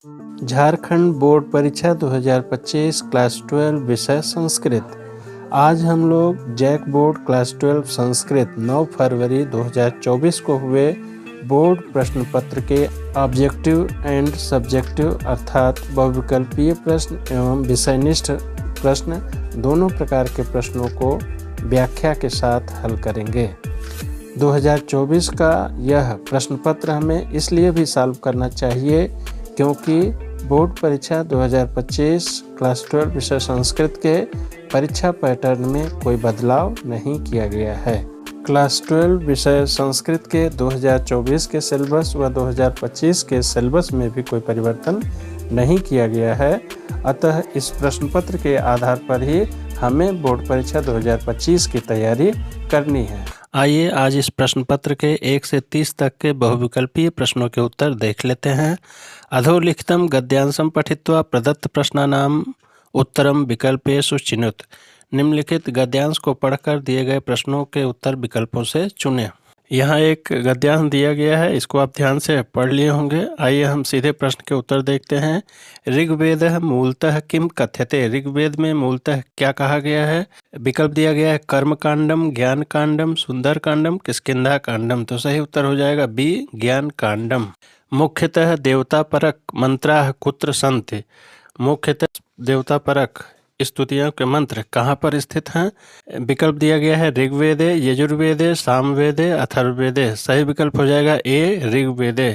Jharkhand board परीक्षा 2025 class 12 विषय संस्कृत। आज हम लोग जैक बोर्ड क्लास 12 संस्कृत 9 फरवरी 2024 को हुए बोर्ड प्रश्न पत्र के ऑब्जेक्टिव एंड सब्जेक्टिव अर्थात बहुविकल्पीय प्रश्न एवं विषयनिष्ठ प्रश्न दोनों प्रकार के प्रश्नों को व्याख्या के साथ हल करेंगे। 2024 का यह प्रश्न पत्र हमें इसलिए भी सॉल्व करना चाहिए क्योंकि बोर्ड परीक्षा 2025 क्लास 12 विषय संस्कृत के परीक्षा पैटर्न में कोई बदलाव नहीं किया गया है। क्लास 12 विषय संस्कृत के 2024 के सिलेबस व 2025 के सिलेबस में भी कोई परिवर्तन नहीं किया गया है। अतः इस प्रश्न पत्र के आधार पर ही हमें बोर्ड परीक्षा 2025 की तैयारी करनी है। आइए आज इस प्रश्न पत्र के 1 से 30 तक के बहुविकल्पीय प्रश्नों के उत्तर देख लेते हैं। अधोलिखितं गद्यांशं पठित्वा प्रदत्त प्रश्नानां उत्तरम विकल्पेषु चिनुत। निम्नलिखित गद्यांश को पढ़कर दिए गए प्रश्नों के उत्तर विकल्पों से चुनें। यहाँ एक गद्यांश दिया गया है, इसको आप ध्यान से पढ़ लिए होंगे। आइए हम सीधे प्रश्न के उत्तर देखते हैं। ऋग्वेदः मूलतः किम कथ्यते। ऋग्वेद में मूलतः क्या कहा गया है। विकल्प दिया गया है कर्म कांडम, ज्ञान कांडम, सुंदर कांडम, किष्किंधा कांडम। तो सही उत्तर हो जाएगा बी, ज्ञान कांडम। मुख्यतः देवता परक मंत्राः कुत्र सन्ति। मुख्यतः देवता परक स्तुतियों के मंत्र कहाँ पर स्थित हैं। विकल्प दिया गया है ऋग्वेदे, यजुर्वेदे, सामवेदे, अथर्ववेदे। सही विकल्प हो जाएगा ए, ऋग्वेदे।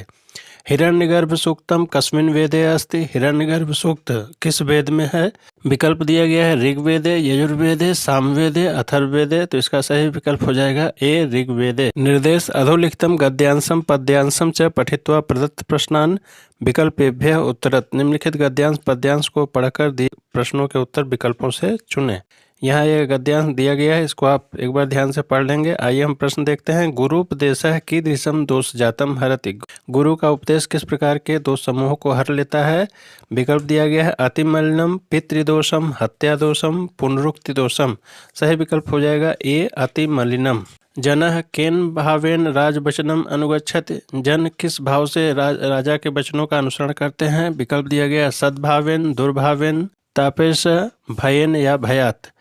हिरण्यगर्भ सूक्तम कस्मिन् वेदे अस्ति। हिरण्यगर्भ सूक्त किस वेद में है। विकल्प दिया गया है ऋग्वेदे, यजुर्वेदे, सामवेदे, अथर्ववेदे। तो इसका सही विकल्प हो जाएगा ए, ऋग्वेदे। निर्देश अधोलिखितं गद्यांशं पद्यांशं च पठित्वा प्रदत्त प्रश्नान् विकल्पेभ्यः उत्तरत। निम्नलिखित गद्यांश पद्यांश को पढ़कर दिए प्रश्नों के उत्तर विकल्पों से चुनें। यहाँ यह गद्यांश दिया गया है, इसको आप एक बार ध्यान से पढ़ लेंगे। आइए हम प्रश्न देखते हैं। गुरुपदेशः कीदृशं दोष जातम हरति। गुरु का उपदेश किस प्रकार के दोष समूह को हर लेता है। विकल्प दिया गया है अतिमलिनम, पितृदोषम, हत्या दोषम, पुनरुक्ति दोषम। सही विकल्प हो जाएगा ए, अतिमलिनम। जनः केन भावेन राजवचनम अनुगच्छति। जन किस भाव से राजा के वचनों का अनुसरण करते हैं। विकल्प दिया गया सद्भावेन, दुर्भावेन, तापेश, भयेन या भयात।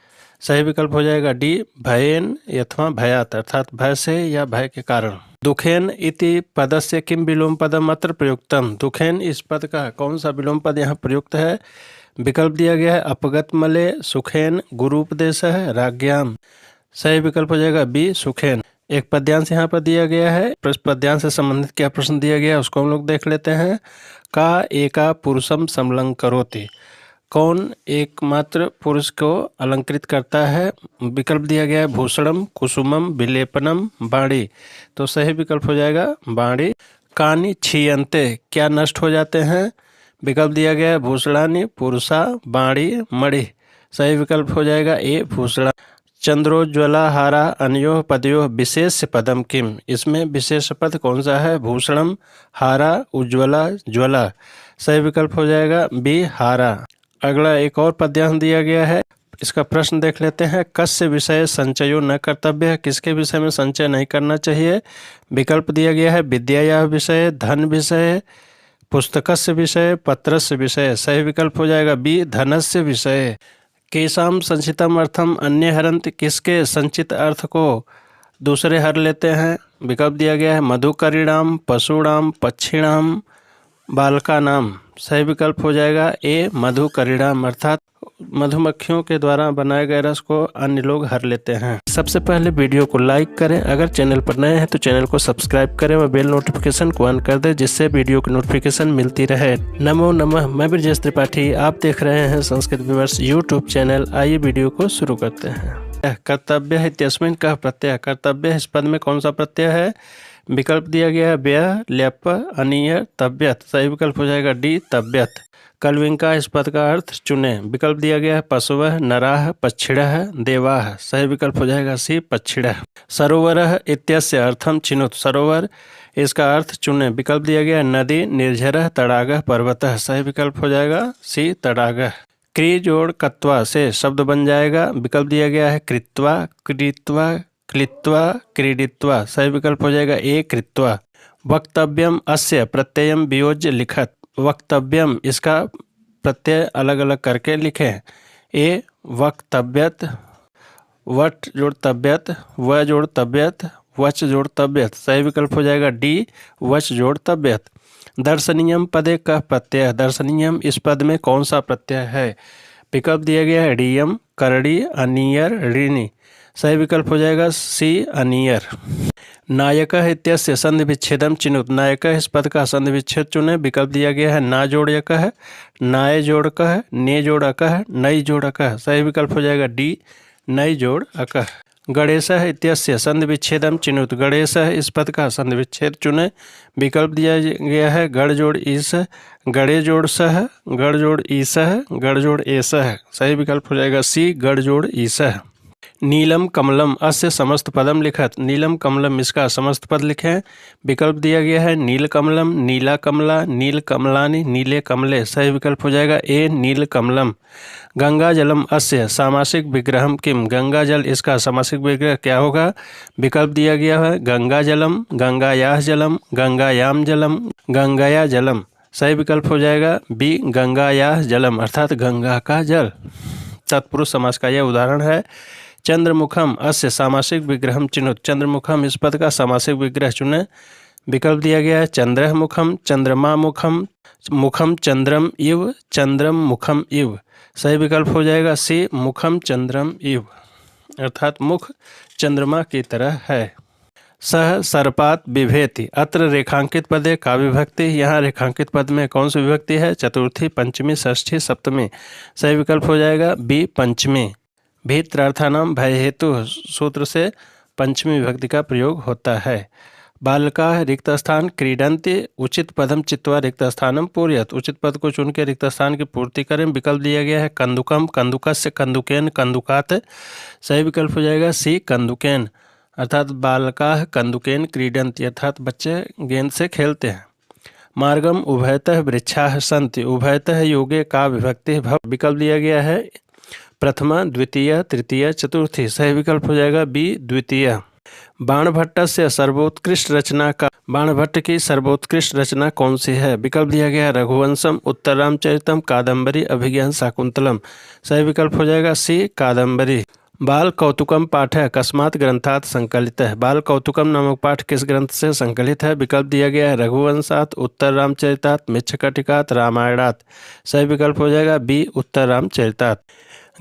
सही विकल्प हो जाएगा डी, भयेन अथवा भयात अर्थात भय से या भय के कारण। दुखेन इति पदस्य किम विलोम पदम अत्र प्रयुक्तम। दुखेन इस पद का कौन सा विलोम पद यहाँ प्रयुक्त है। विकल्प दिया गया है अपगत मले, सुखेन, गुरुपदेशः, राज्ञाम। सही विकल्प हो जाएगा बी, सुखेन। एक पद्यांश यहाँ पर दिया गया है। पद्यांश से संबंधित क्या प्रश्न दिया गया है उसको हम लोग देख लेते हैं। का एका पुरुषम समलंग करोति। कौन एकमात्र पुरुष को अलंकृत करता है। विकल्प दिया गया है भूषणम, कुसुमम, विलेपनम, बाणी। तो सही विकल्प हो जाएगा बाणी। कानि क्षीयन्ते क्या नष्ट हो जाते हैं। विकल्प दिया गया है भूषणानि, पुरुषा, बाणी, मणि। सही विकल्प हो जाएगा ए, भूषणा। चंद्रोज्ज्वला हारा अन्योः पदयोः विशेष पदम किम। इसमें विशेष पद कौन सा है। भूषणम, हारा, उज्ज्वला, ज्वला। सही विकल्प हो जाएगा बी, हारा। अगला एक और पद्यांश दिया गया है, इसका प्रश्न देख लेते हैं। कस्य विषय संचयो न कर्तव्य। किसके विषय में संचय नहीं करना चाहिए। विकल्प दिया गया है विद्याया विषय, धन विषय, पुस्तकस्य विषय, पत्रस्य विषय। सही विकल्प हो जाएगा बी, धनस्य विषय। केशाम संचितम अर्थम अन्य हरन्ति। किसके संचित अर्थ को दूसरे हर लेते हैं। विकल्प दिया गया है मधुकरीणाम, पशुणाम, पक्षिणाम, बालका नाम। सही विकल्प हो जाएगा ए, मधुकरीणाम अर्थात मधुमक्खियों के द्वारा बनाए गए रस को अन्य लोग हर लेते हैं। सबसे पहले वीडियो को लाइक करें, अगर चैनल पर नए हैं तो चैनल को सब्सक्राइब करें व बेल नोटिफिकेशन को ऑन कर दें जिससे वीडियो की नोटिफिकेशन मिलती रहे। नमो नमः, मैं ब्रजेश त्रिपाठी, आप देख रहे हैं संस्कृत विवर्स यूट्यूब चैनल। आइए वीडियो को शुरू करते हैं। कर्तव्य इत्यस्मिन् कः प्रत्यय। कर्तव्य इस पद में कौन सा प्रत्यय है। विकल्प दिया गया है व्यय, ल्यप, अनीय, तब्यत। सही विकल्प हो जाएगा डी, तब्यत। कलविंका इस पद का अर्थ चुने। विकल्प दिया गया है पशवः, नराः, पक्षिणः, देवाः। सही विकल्प हो जाएगा सी, पक्षिणः। सरोवरः इत्यस्य अर्थम चिनुत। सरोवर इसका अर्थ चुने। विकल्प दिया गया है नदी, निर्झरः, तडागः, पर्वतः। सही विकल्प हो जाएगा सी, तडागः। क्री जोड़ कत्वा से शब्द बन जाएगा। विकल्प दिया गया है कृत्वा, क्रीत्वा, क्लित्वा, क्रीडित्वा। सही विकल्प हो जाएगा ए, कृत्वा। वक्तव्यम अस्य प्रत्ययम वियोज्य लिखत। वक्तव्यम, इसका प्रत्यय अलग अलग करके लिखें। ए वक्तव्यत, वट जोड़ तव्यत, व जोड़ तव्यत, वच जोड़ तव्यत। सही विकल्प हो जाएगा डी वच जोड़ तव्यत। दर्शनीयम पदे का प्रत्यय, दर्शनीयम इस पद में कौन सा प्रत्यय है? विकल्प दिया गया है रीयम, करड़ी, अनियर, ऋणी। सही विकल्प हो जाएगा सी अनियर। नायकः इत्यस्य संधि विच्छेदम चिनुत, नायकः इस पद का संधि विच्छेद चुने। विकल्प दिया गया है ना जोड़ यकः, नाय जोड़ कः, ने जोड़ अकः, नई जोड़ अकः। सही विकल्प हो जाएगा डी नई जोड़ अकः। गणेशः इत्यस्य संधि विच्छेदम चिनुत, गणेशः इस पद का संधि विच्छेद चुने। विकल्प दिया गया है गढ़ जोड़ ईस, गड़े जोड़ सह, गढ़ जोड़ ईसह, गढ़ जोड़ एसह। सही विकल्प हो जाएगा सी गढ़ जोड़ ईसह। नीलम कमलम अस्य समस्त पदम लिखत, नीलम कमलम इसका समस्त पद लिखें। विकल्प दिया गया है नील कमलम, नीला कमला, नील कमलानी, नीले कमले। सही विकल्प हो जाएगा ए नील कमलम। गंगा जलम अस्य सामासिक विग्रहम किम, गंगा जल इसका सामासिक विग्रह क्या होगा? विकल्प दिया गया है गंगा जलम, गंगायाह जलम, गंगायाम जलम, गंगाया जलम। सही विकल्प हो जाएगा बी गंगायाह जलम अर्थात गंगा का जल। तत्पुरुष समास का यह उदाहरण है। चंद्रमुखम अस्य सामासिक विग्रहम चिनुत, चंद्रमुखम इस पद का सामासिक विग्रह चुने। विकल्प दिया गया है चंद्र मुखम, चंद्रमा मुखम, मुखम चंद्रम इव, चंद्रम मुखम इव। सही विकल्प हो जाएगा सी मुखम चंद्रम इव अर्थात मुख चंद्रमा की तरह है। सह सर्पात बिभेति, अत्र रेखांकित पदे का विभक्ति, यहाँ रेखांकित पद में कौन सी विभक्ति है? चतुर्थी, पंचमी, षष्ठी, सप्तमी। सही विकल्प हो जाएगा बी पंचमी। भीत्रार्थानाम भय हेतु सूत्र से पंचमी विभक्ति का प्रयोग होता है। बालका रिक्त स्थान क्रीडन्ति, उचित पदम चित्वा रिक्त स्थानम पूर्यत, उचित पद को चुन के रिक्त स्थान की पूर्ति करें। विकल्प दिया गया है कंदुकम, कंदुकस्य, कंदुकेन, कंदुकात। सही विकल्प हो जाएगा सी कंदुकेन अर्थात बालका कंदुकेन क्रीडन्ति अर्थात बच्चे गेंद से खेलते हैं। मार्गम उभयतः वृक्षाः सन्ति, उभयतः योगे का विभक्ति भव। विकल्प दिया गया है प्रथमा, द्वितीय, तृतीय, चतुर्थी। सही विकल्प हो जाएगा बी द्वितीय। बाणभट्ट से सर्वोत्कृष्ट रचना का, बाणभट्ट की सर्वोत्कृष्ट रचना कौन सी है? विकल्प दिया गया है रघुवंशम, उत्तर रामचरितम, कादम्बरी, अभिज्ञान शाकुंतलम। सही विकल्प हो जाएगा सी कादम्बरी। बाल कौतुकम पाठ है कस्मात् ग्रंथात् संकलित है, बाल कौतुकम नामक पाठ किस ग्रंथ से संकलित है? विकल्प दिया गया है रघुवंशात्, उत्तर रामचरितात्, मिच्छकटिकात्, रामायणात्। सही विकल्प हो जाएगा बी उत्तर रामचरितात्।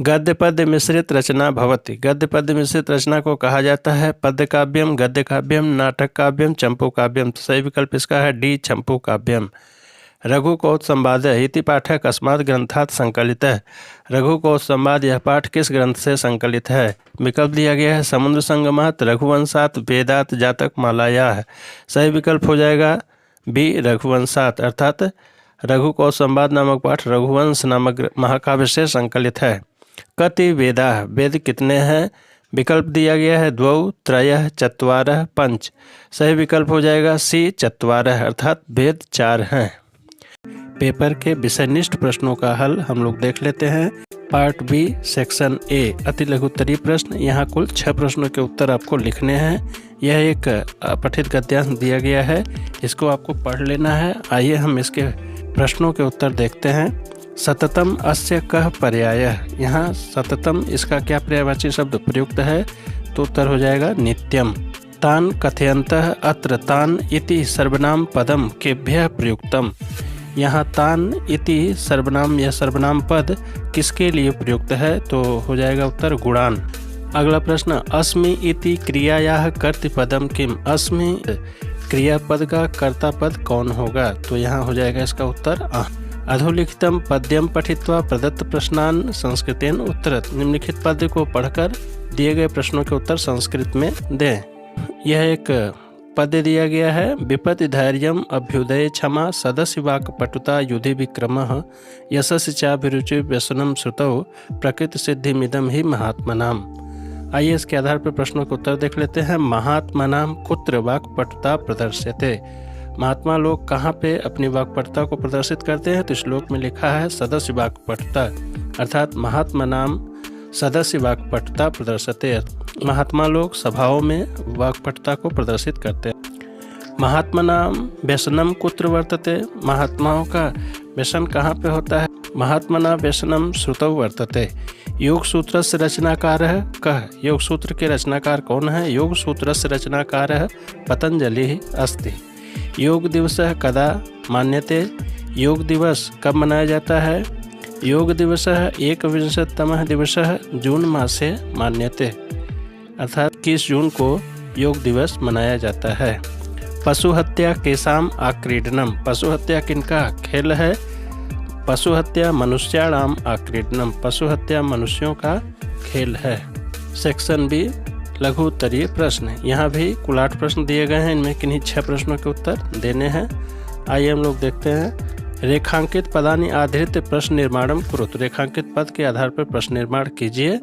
गद्य पद्य मिश्रित रचना भवति, गद्य पद्य मिश्रित रचना को कहा जाता है पद्य काव्यम, गद्य काव्यम, नाटक काव्यम, चंपू काव्यम। तो सही विकल्प इसका है डी चंपू काव्यम। रघुकौत संवाद इति पाठ कस्मात् ग्रंथात् संकलित है, रघुकौत संवाद यह पाठ किस ग्रंथ से संकलित है? विकल्प दिया गया है समुद्र संगमात्, रघुवंशात्, वेदात्, जातक मालायाः। सही विकल्प हो जाएगा बी रघुवंशात् अर्थात रघुकौत संवाद नामक पाठ रघुवंश नामक महाकाव्य से संकलित है। कति वेदाः, वेद कितने हैं? विकल्प दिया गया है द्वौ, त्रयः, चत्वारः, पंच। सही विकल्प हो जाएगा सी चत्वारः अर्थात वेद 4 हैं। पेपर के विषयनिष्ठ प्रश्नों का हल हम लोग देख लेते हैं। पार्ट बी सेक्शन ए अति लघुत्तरीय प्रश्न, यहाँ कुल 6 प्रश्नों के उत्तर आपको लिखने हैं। यह एक पठित गद्यांश दिया गया है, इसको आपको पढ़ लेना है। आइए हम इसके प्रश्नों के उत्तर देखते हैं। सततम अस्य कः पर्यायः, यहाँ सततम इसका क्या पर्यायवाची शब्द प्रयुक्त है? तो उत्तर हो जाएगा नित्यम। तान कथयन्तः अत्र, तान इति सर्वनाम पदम केभ्यः प्रयुक्तम, यहाँ तान इति सर्वनाम या सर्वनाम पद किसके लिए प्रयुक्त है? तो हो जाएगा उत्तर गुणान। अगला प्रश्न अस्मि इति क्रियायाः कर्तृपदम किम, अस्मि क्रियापद का कर्ता पद कौन होगा? तो यहाँ हो जाएगा इसका उत्तर आ। अधोलिखितम पद्यम पठित्वा प्रदत्त प्रश्नान संस्कृतेन उत्तरत, निम्नलिखित पद्य को पढ़कर दिए गए प्रश्नों के उत्तर संस्कृत में दें। यह एक पद्य दिया गया है। विपत्ति धैर्यम अभ्युदय क्षमा सदस्य वाक् पटुता युधि विक्रमः यशस्वी चाभिरुचि व्यसनम श्रुतौ प्रकृति सिद्धिमिदम ही महात्मनाम। आइए इसके आधार पर प्रश्नों के उत्तर देख लेते हैं। महात्मनाम कुत्र वाक्पटुता प्रदर्श्यते, महात्मा लोग कहाँ पे अपनी वाक्पटुता को प्रदर्शित करते हैं? तो श्लोक में लिखा है सदस्य वाक्पटुता अर्थात महात्मा नाम सदस्य वाक्पटुता प्रदर्शते, महात्मा लोग सभाओं में वाक्पटुता को प्रदर्शित करते हैं। महात्मनां व्यसनं कुत्र वर्तते? महात्माओं का व्यसन कहाँ पे होता है? महात्मना व्यसनं श्रुतौ वर्तते। योग सूत्रस्य रचनाकारः कः? योग सूत्र के रचनाकार कौन है? योग सूत्रस्य रचनाकारः पतंजलि अस्ति। योग दिवसः कदा मान्यते? योग दिवस कब मनाया जाता है? योग दिवसः 21तमः दिवसः जून मासे मान्यते, अर्थात 21 जून को योग दिवस मनाया जाता है। पशु हत्या केसाम आक्रीडनम। पशु हत्या किनका खेल है? पशु हत्या मनुष्याणाम आक्रीडनम। पशु हत्या मनुष्यों का खेल है। सेक्शन बी लघु उत्तरीय प्रश्न। यहाँ भी कुल 8 प्रश्न दिए गए हैं, इनमें किन्हीं 6 प्रश्नों के उत्तर देने हैं। आइए हम लोग देखते हैं। रेखांकित पदानि आधारित प्रश्न निर्माणम कुरुत। रेखांकित पद के आधार पर प्रश्न निर्माण कीजिए।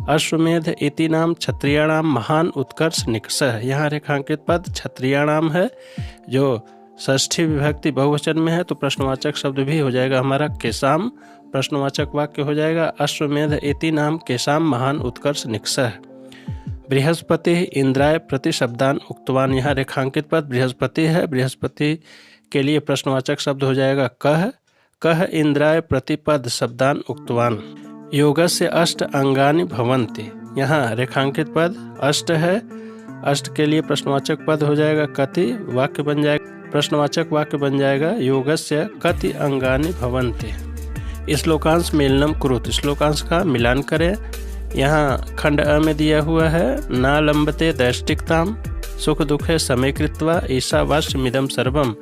अश्वमेध इति नाम क्षत्रियाणाम महान उत्कर्ष निकषः। यहाँ रेखांकित पद क्षत्रियाणाम है, जो षष्ठी विभक्ति बहुवचन में है, तो प्रश्नवाचक शब्द भी हो जाएगा हमारा केसाम। प्रश्नवाचक वाक्य हो जाएगा अश्वमेध इति नाम केसाम महान उत्कर्ष निकषः। बृहस्पति इंद्राय प्रति शब्दान उक्तवान। यहाँ रेखांकित पद बृहस्पति है। बृहस्पति के लिए प्रश्नवाचक शब्द हो जाएगा कह। कह इंद्राय प्रतिपद शब्दान उक्तवान। योगस्य अष्ट अंगानि भवन्ति। यहाँ रेखांकित पद अष्ट है। अष्ट के लिए प्रश्नवाचक पद हो जाएगा कति। वाक्य बन जाएगा, प्रश्नवाचक वाक्य बन जाएगा योगस्य कति अंगानि भवन्ति। श्लोकांश मेलनम कुरुत। श्लोकांश का मिलान करें। यहाँ खंड अ में दिया हुआ है ना लंबते दैष्टिकताम सुख दुखे समय कृत्वा ईशावास्यमिदं सर्वम,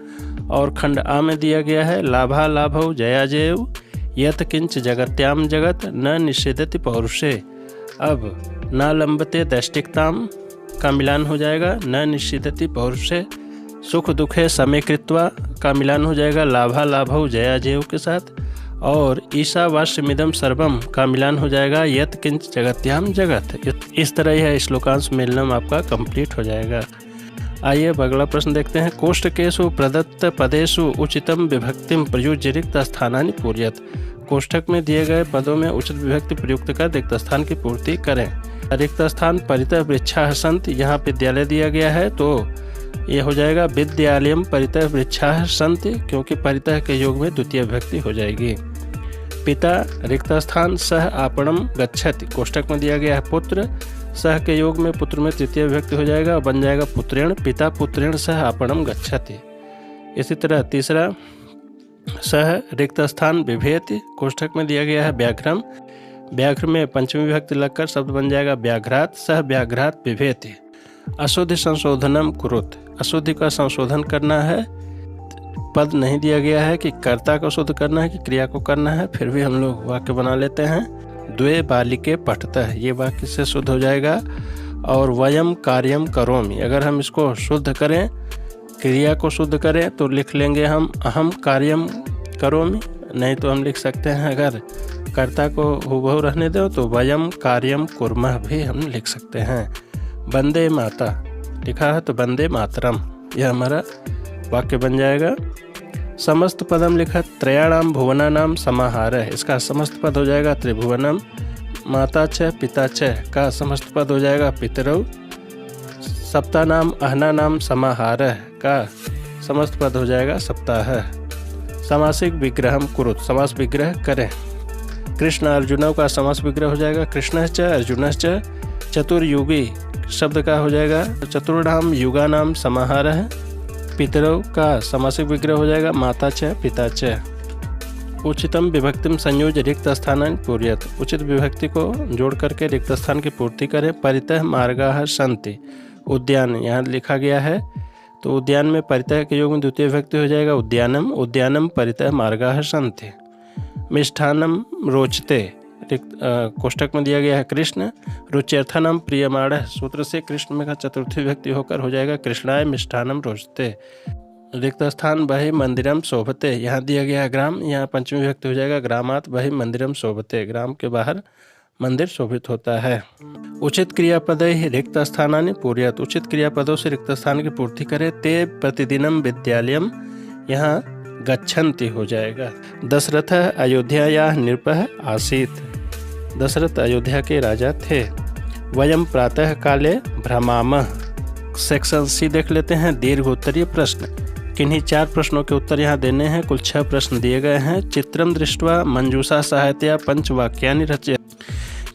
और खंड आ में दिया गया है लाभा लाभौ जया जयौ यत किंच जगत्याम जगत न निषेधति पौरुषे। अब ना लंबते दैष्टिकताम का मिलान हो जाएगा न निषेधति पौरुषे। सुख दुखे समय कृत्वा का मिलान हो जाएगा लाभा लाभौ जया जयौ के साथ, और ईशावास्यमिदं सर्वम का मिलान हो जाएगा यत किंच जगत्याम जगत। इस तरह यह श्लोकांश मेलनम आपका कंप्लीट हो जाएगा। आइए अब अगला प्रश्न देखते हैं। कोष्ठकेषु प्रदत्त पदेषु उचितम विभक्तिम प्रयुज्य रिक्त स्थानानि पूरयत। कोष्ठक में दिए गए पदों में उचित विभक्ति प्रयुक्त कर रिक्त स्थान की पूर्ति करें। रिक्त स्थान परितः वृक्षाः सन्ति। यहाँ विद्यालय दिया गया है, तो ये हो जाएगा विद्यालयम परितः वृक्षाः सन्ति, क्योंकि परितः के योग में द्वितीय विभक्ति हो जाएगी। पिता रिक्त स्थान सह आपणम गच्छति। कोष्ठक में दिया गया है पुत्र। सह के योग में पुत्र में तृतीय विभक्ति हो जाएगा, बन जाएगा पुत्रेण। पिता पुत्रेण सह आपणम गच्छति। इसी तरह तीसरा सह रिक्त स्थान बिभेति। कोष्ठक में दिया गया है व्याघ्रम। व्याघ्र में पंचमी विभक्ति लगकर शब्द बन जाएगा व्याघ्रात। सह व्याघ्रात बिभेति। अशुद्धि संशोधनम कुरुत। अशुद्धि का संशोधन करना है। पद नहीं दिया गया है कि कर्ता को शुद्ध करना है कि क्रिया को करना है, फिर भी हम लोग वाक्य बना लेते हैं। द्वे बालिके पठतः, ये वाक्य से शुद्ध हो जाएगा। और वयम कार्यम करोमि, अगर हम इसको शुद्ध करें, क्रिया को शुद्ध करें, तो लिख लेंगे हम अहम कार्यम करोमि। नहीं तो हम लिख सकते हैं, अगर कर्ता को हुबहू रहने दो तो वयम कार्यम कुर्मः भी हम लिख सकते हैं। वंदे माता लिखा है तो वंदे मातरम, यह हमारा वाक्य बन जाएगा। समस्त पदम लिखा त्रयाणाम भुवनानाम समाहारः। इसका समस्त पद हो जाएगा त्रिभुवनम। माता च पिता च का समस्त पद हो जाएगा पितरौ। सप्तानाम अहनानाम समाहारः का समस्त पद हो जाएगा सप्ताह। समासिक विग्रहम कुरुत, समास विग्रह करें। कृष्ण अर्जुनों का समास विग्रह हो जाएगा कृष्णश्च अर्जुनश्च। चतुर्युगी शब्द का हो जाएगा चतुर्णाम युगानाम समाहारः। पितरों का समासिक विग्रह हो जाएगा माता च पिता च। उचितम विभक्तिम संयोज्य रिक्त स्थानानि पूरयत। उचित विभक्ति को जोड़ करके रिक्त स्थान की पूर्ति करें। परितः मार्गाः सन्ति। उद्यान यहाँ लिखा गया है, तो उद्यान में परितः के योग में द्वितीय विभक्ति हो जाएगा उद्यानम। उद्यानम परितः मार्गाः सन्ति। मिष्ठान्नम रोचते। कोष्ठक में दिया गया है कृष्ण। रुच्यर्थनम प्रियमाणः, सूत्र से कृष्ण में का चतुर्थी विभक्ति होकर हो जाएगा कृष्णाय मिष्ठानम रोचते। रिक्त स्थान बहि मंदिरम शोभते, यहाँ दिया गया है ग्राम, यहाँ पंचमी विभक्ति हो जाएगा ग्रामात बहि मंदिरम शोभते। ग्राम के बाहर मंदिर शोभित होता है। उचित क्रियापदैः रिक्त स्थानानि पूरयत। उचित क्रियापदों से रिक्त स्थान की पूर्ति करे। ते प्रतिदिनम विद्यालयम, यहाँ गच्छन्ति हो जाएगा। दशरथ अयोध्यायाः नृपः आसीत्। दशरथ अयोध्या के राजा थे। वयम प्रातः काले भ्रमामः। सेक्शन सी देख लेते हैं, दीर्घ उत्तरीय प्रश्न। किन्हीं 4 प्रश्नों के उत्तर यहाँ देने हैं। कुल 6 प्रश्न दिए गए हैं। चित्रम दृष्ट्वा मंजूषा सहायतया 5 वाक्यानि रचय।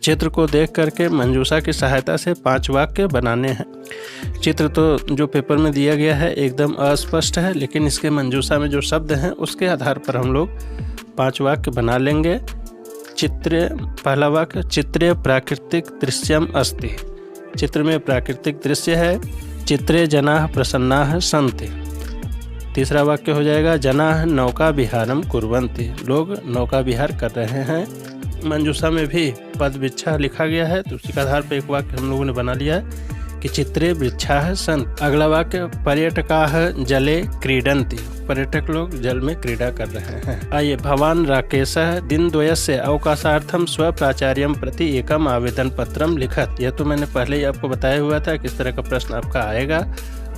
चित्र को देख करके मंजूषा की सहायता से 5 वाक्य बनाने हैं। चित्र तो जो पेपर में दिया गया है एकदम अस्पष्ट है, लेकिन इसके मंजूषा में जो शब्द हैं उसके आधार पर हम लोग 5 वाक्य बना लेंगे। पहला वाक्य, चित्रे प्राकृतिक दृश्यम अस्ति। चित्र में प्राकृतिक दृश्य है। चित्रे जनाः प्रसन्नाः सन्ति। तीसरा वाक्य हो जाएगा, जनाः नौका विहारम कुर्वन्ति। लोग नौका विहार कर रहे हैं। मंजूषा में भी पद वृक्षा लिखा गया है, तो उसी के आधार पर एक वाक्य हम लोगों ने बना लिया है कि चित्रे वृक्षाः सन्ति। अगला वाक्य, पर्यटकाः जले क्रीडन्ति। पर्यटक लोग जल में क्रीड़ा कर रहे हैं। आइए, भवान राकेशः दिनद्वयस्य अवकाशार्थम स्वप्राचार्यं प्रति एकम आवेदन पत्रम लिखत। यह तो मैंने पहले ही आपको बताया हुआ था किस तरह का प्रश्न आपका आएगा,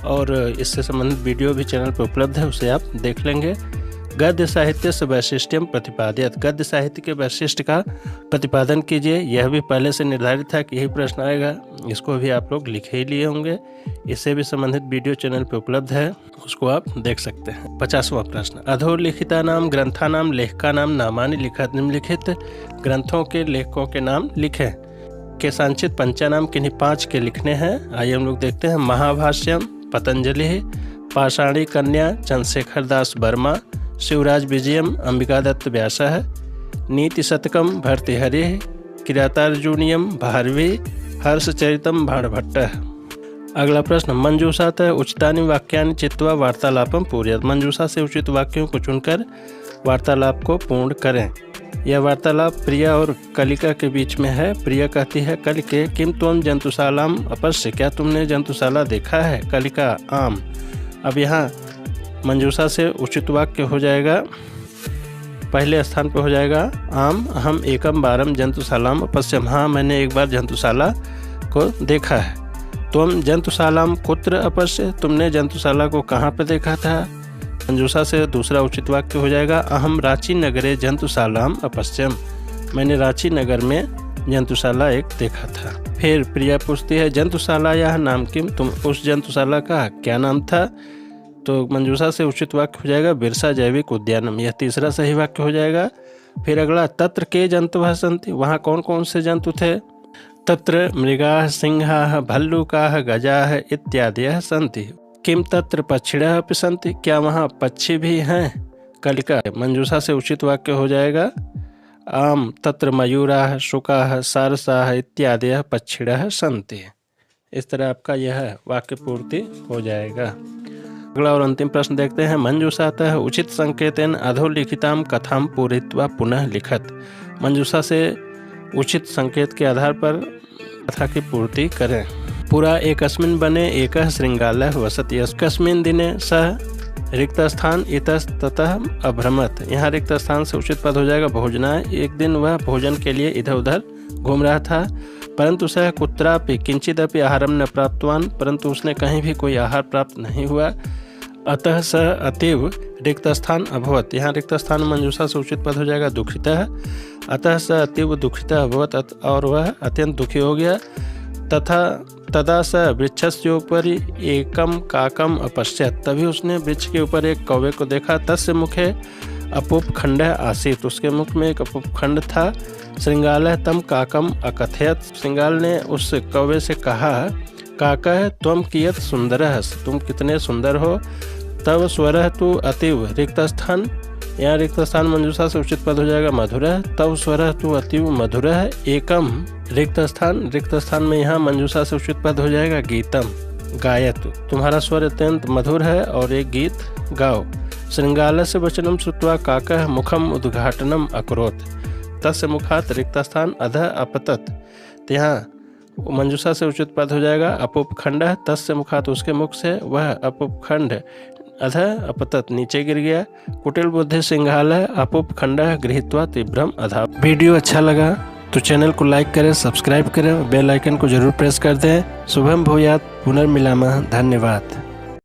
और इससे संबंधित वीडियो भी चैनल पर उपलब्ध है, उसे आप देख लेंगे। गद्य साहित्य से वैशिष्ट्यम प्रतिपादित। गद्य साहित्य के वैशिष्ट का प्रतिपादन कीजिए। यह भी पहले से निर्धारित था कि यही प्रश्न आएगा, इसको भी आप लोग लिखे ही लिए होंगे। इससे भी संबंधित वीडियो चैनल पर उपलब्ध है, उसको आप देख सकते हैं। 50वां प्रश्न, अधोलिखितानां ग्रंथानां लेखकानां नामानि लिखत। निम्नलिखित ग्रंथों के लेखकों के नाम लिखें। केषांचित् पंचानां, किन्हीं 5 के लिखने हैं। आइए हम लोग देखते हैं। महाभाष्यम पतंजलि, पाषाणी कन्या चंद्रशेखर दास वर्मा, शिवराज विजयम अंबिकादत्त व्यासः, नीति शतकम भर्तृहरिः, किरातार्जुनीयम भारवी, हर्षचरितम भाणभट्टः। अगला प्रश्न, मंजूषातः उचितानि वाक्यानि चित्वा वार्तालापम पूरयत। मंजूषा से उचित वाक्यों को चुनकर वार्तालाप को पूर्ण करें। यह वार्तालाप प्रिया और कलिका के बीच में है। प्रिया कहती है कलिके, किम त्वं जंतुशालाम अपश्य। क्या तुमने जंतुशाला देखा है। कलिका, आम। अब यहाँ मंजूषा से उचित वाक्य हो जाएगा, पहले स्थान पर हो जाएगा आम। हम एकम बारम जंतुशालाम अपश्यम। हाँ, मैंने एक बार जंतुशाला को देखा है। तुम जंतुशालाम कुत्र अपश्य। तुमने जंतुशाला को कहाँ पर देखा था। मंजूषा से दूसरा उचित वाक्य हो जाएगा, अहम रांची नगरे जंतुशालाम अपश्यम। मैंने रांची नगर में जंतुशाला एक देखा था। फिर प्रिया पूछती है, जंतुशाला यह नाम किम। तुम उस जंतुशाला का क्या नाम था। तो मंजूषा से उचित वाक्य हो जाएगा, बिरसा जैविक उद्यानम। यह तीसरा सही वाक्य हो जाएगा। फिर अगला, तत्र के जंतुः सन्ति। वहाँ कौन कौन से जंतु थे। तत्र मृगाः सिंहाः भल्लूकाः गजाः इत्यादयः सन्ति। किम तत्र पक्षिणः अपि सन्ति। क्या वहाँ पक्षी भी हैं। कलिका, मंजूषा से उचित वाक्य हो जाएगा, आम। तत्र मयूराः शुकाः सारसाः इत्यादयः पक्षिणः सन्ति। इस तरह आपका यह वाक्य पूर्ति हो जाएगा। अगला और अंतिम प्रश्न देखते हैं। मंजूषातः उचित संकेतेन अधोलिखितां कथां पूरयित्वा पुनः लिखत। मंजूषा से उचित संकेत के आधार पर कथा की पूर्ति करें। पुरा एकस्मिन् बने एकः श्रृंगालः वसति। कस्मिन् दिने सः रिक्तस्थान इतस्ततः अभ्रमत। यहाँ रिक्त स्थान से उचित पद हो जाएगा भोजनाय। एक दिन वह भोजन के लिए इधर उधर घूम रहा था। परंतु सः कुत्रापि किंचिदपि आहारम न प्राप्तवान। परंतु उसने कहीं भी कोई आहार प्राप्त नहीं हुआ। अतः सः अतीव रिक्त स्थान अभवत। यहाँ रिक्त स्थान मंजूषा से उचित पद हो जाएगा दुखितः। अतः सः अतीव दुखितः अभवत, और वह अत्यंत दुखी हो गया। तदा सः वृक्षस्योपरि एकम काकम अपश्यत। तभी उसने वृक्ष के ऊपर एक कौवे को देखा। तस्य मुखे अपूपखंडः आसीत्। उसके मुख में एक अपूपखंड था। श्रृंगालः तम काकम अकथयत। श्रृंगाल ने उस कौवे से कहा, काकः त्वं कियत् सुंदरः। तुम कितने सुंदर हो। तव स्वरः तु अतीव रिक्तस्थान। यहाँ रिक्तस्थान मंजूषा से उचित पद हो जाएगा मधुरः। तव स्वरः तु अतीव मधुरः एकम रिक्तस्थान में यहाँ मंजूषा से उचित पद हो जाएगा गीतम गायत। तुम्हारा स्वर अत्यंत मधुर है और एक गीत गाओ। श्रृंगालस्य वचनं श्रुत्वा काकः मुखम उद्घाटनम अकरोत्। तस्य मुखात् रिक्तस्थान अधः अपतत। तो यहाँ मंजूषा से उचित पद हो जाएगा अपूपखंड। तस्य मुखात्, उसके मुख से वह अपूपखंड अधः अपतत, नीचे गिर गया। कुटिल बुद्धि सिंहालः अपूपखंडः गृहीत्वा तीव्रम अधा। वीडियो अच्छा लगा तो चैनल को लाइक करें, सब्सक्राइब करें, बेल आइकन को जरूर प्रेस कर दें। शुभम भूयात्, पुनर्मिलामः। धन्यवाद।